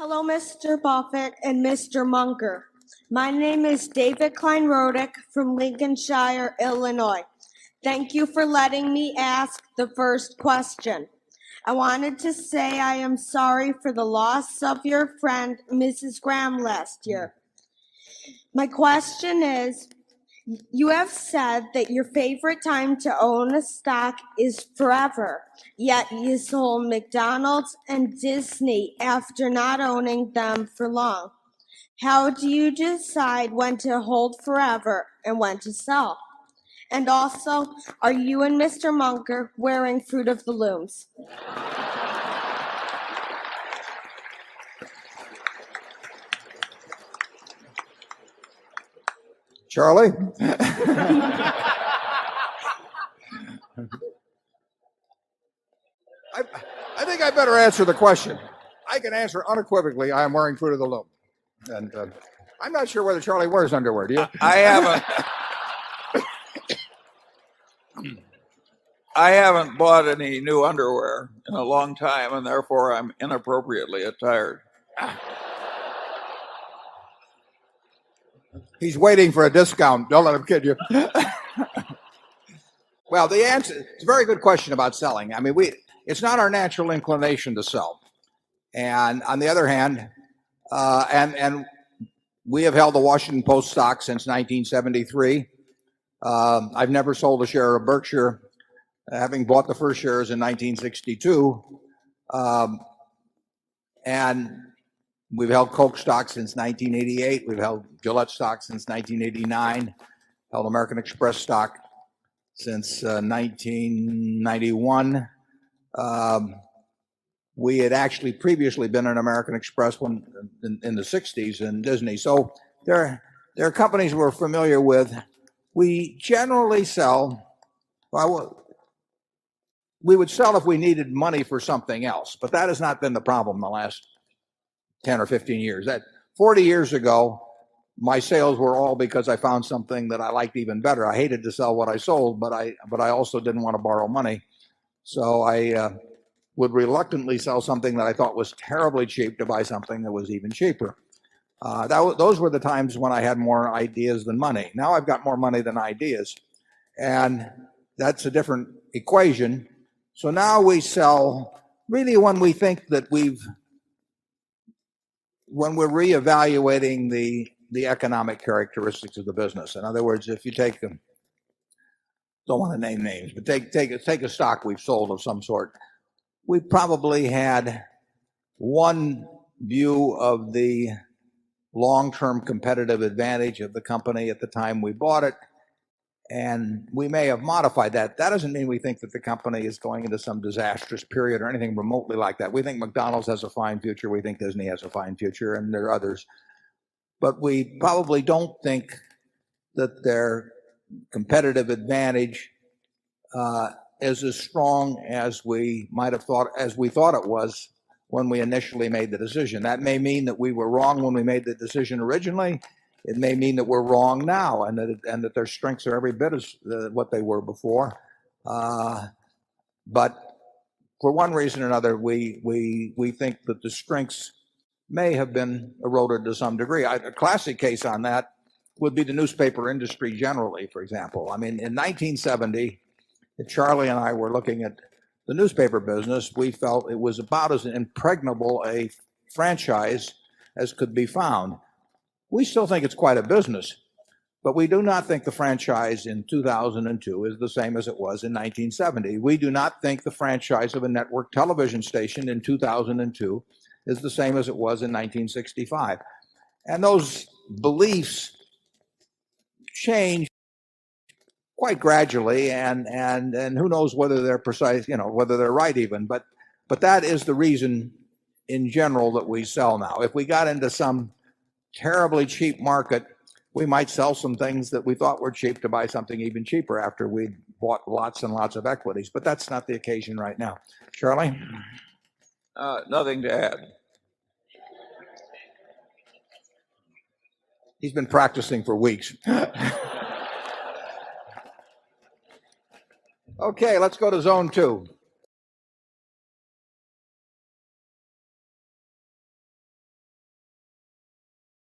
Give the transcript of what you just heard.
Hello, Mr. Buffett and Mr. Munger. My name is David Klein-Rodick from Lincolnshire, Illinois. Thank you for letting me ask the first question. I wanted to say I am sorry for the loss of your friend, Mrs. Graham, last year. My question is, you have said that your favorite time to own a stock is forever, yet you sold McDonald's and Disney after not owning them for long. How do you decide when to hold forever and when to sell? And also, are you and Mr. Munger wearing Fruit of the Looms? Charlie? I think I better answer the question. I can answer unequivocally, I am wearing Fruit of the Loom. And I'm not sure whether Charlie wears underwear, do you? I haven't bought any new underwear in a long time, and therefore I'm inappropriately attired. He's waiting for a discount. Don't let him kid you. Well, the answer, it's a very good question about selling. I mean, it's not our natural inclination to sell. And on the other hand, and we have held the Washington Post stock since 1973. I've never sold a share of Berkshire, having bought the first shares in 1962. And we've held Coke stock since 1988. We've held Gillette stock since 1989. Held American Express stock since 1991. We had actually previously been an American Express when in the 60s and Disney. So there are companies we're familiar with. We generally sell. Well, we would sell if we needed money for something else, but that has not been the problem in the last 10 or 15 years. That 40 years ago, my sales were all because I found something that I liked even better. I hated to sell what I sold, but I also didn't want to borrow money. So I would reluctantly sell something that I thought was terribly cheap to buy something that was even cheaper. Those were the times when I had more ideas than money. Now I've got more money than ideas, and that's a different equation. So now we sell really when we think that when we're reevaluating the economic characteristics of the business. In other words, if you take don't want to name names, but take a stock we've sold of some sort, we probably had one view of the long-term competitive advantage of the company at the time we bought it, and we may have modified that. That doesn't mean we think that the company is going into some disastrous period or anything remotely like that. We think McDonald's has a fine future. We think Disney has a fine future, and there are others. But we probably don't think that their competitive advantage is as strong as we might have thought, as we thought it was when we initially made the decision. That may mean that we were wrong when we made the decision originally. It may mean that we're wrong now, and that their strengths are every bit as what they were before. But for one reason or another, we think that the strengths may have been eroded to some degree. A classic case on that would be the newspaper industry generally, for example. I mean, in 1970, if Charlie and I were looking at the newspaper business, we felt it was about as impregnable a franchise as could be found. We still think it's quite a business, but we do not think the franchise in 2002 is the same as it was in 1970. We do not think the franchise of a network television station in 2002 is the same as it was in 1965. And those beliefs change quite gradually, and who knows whether they're precise, whether they're right even, but that is the reason in general that we sell now. If we got into some terribly cheap market, we might sell some things that we thought were cheap to buy something even cheaper after we'd bought lots and lots of equities. But that's not the occasion right now. Charlie? Nothing to add. He's been practicing for weeks. Okay, let's go to zone 2.